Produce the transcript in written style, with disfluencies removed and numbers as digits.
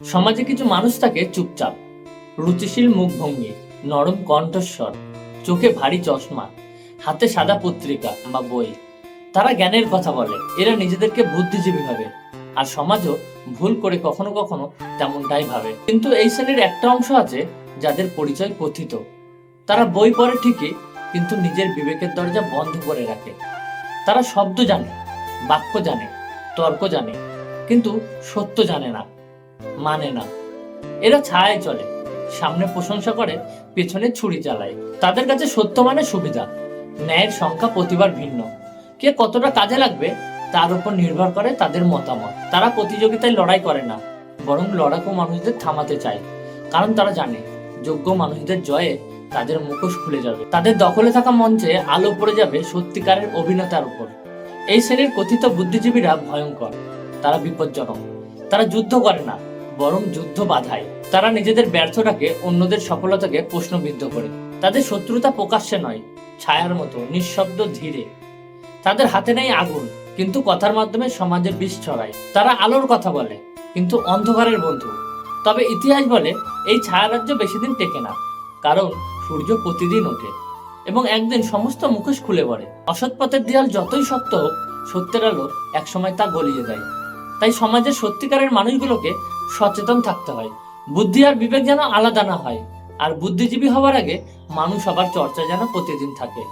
সমাজে কিছু মানুষ থাকে চুপচাপ, রুচিশীল মুখভঙ্গি, নরম কণ্ঠস্বর, চোখে ভারী চশমা, হাতে সাদা পত্রিকা বা বই। তারা জ্ঞানের কথা বলে, এরা নিজেদেরকে বুদ্ধিজীবী ভাবে, আর সমাজও ভুল করে কখনো কখনো তেমনটাই ভাবে। কিন্তু এই শ্রেণীর একটা অংশ আছে যাদের পরিচয় কথিত। তারা বই পড়ে ঠিকই, কিন্তু নিজের বিবেকের দরজা বন্ধ করে রাখে। তারা শব্দ জানে, বাক্য জানে, তর্ক জানে, কিন্তু সত্য জানে না, মানে না। এরা ছায়ায় চলে, সামনে প্রশংসা করে, পেছনে ছুরি চালায়। তাদের কাছে সত্য মানে সুবিধা, ন্যায়ের সংখ্যা প্রতিবার ভিন্ন। কে কতটা কাজে লাগবে তার উপর নির্ভর করে তাদের মতামত। তারা প্রতিযোগিতায় লড়াই করে না, বরং লড়াকু মানুষদের থামাতে চায়। কারণ তারা জানে যোগ্য মানুষদের জয়ে তাদের মুখোশ খুলে যাবে, তাদের দখলে থাকা মঞ্চে আলো পড়ে যাবে সত্যিকারের অভিনেতার উপর। এই শ্রেণীর কথিত বুদ্ধিজীবীরা ভয়ঙ্কর, তারা বিপজ্জনক। তারা যুদ্ধ করে না, বরং যুদ্ধ বাধায়। তারা নিজেদের ব্যর্থতাকে অন্যদের সফলতাকে প্রশ্নবিদ্ধ করে। তাদের শত্রুতা প্রকাশ্যে নয়, ছায়ার মতো নিঃশব্দ ধীরে। তাদের হাতে নেই আগুন, কিন্তু কথার মাধ্যমে সমাজের বিষ ছড়ায়। তারা আলোর কথা বলে, কিন্তু অন্ধকারের বন্ধু। তবে ইতিহাস বলে এই ছায়ারাজ্য বেশি দিন টেকে না, কারণ সূর্য প্রতিদিন ওঠে এবং একদিন সমস্ত মুখোশ খুলে পড়ে। অসৎ পথের দেয়াল যতই শক্ত হোক, সত্যের আলো একসময় তা গলিয়ে দেয়। তাই সমাজের সত্যিকারের মানুষগুলোকে সচেতন থাকতে হয়, বুদ্ধি আর বিবেক যেন আলাদা না হয়, আর বুদ্ধিজীবী হওয়ার আগে মানুষ সবার চর্চা যেন প্রতিদিন থাকে।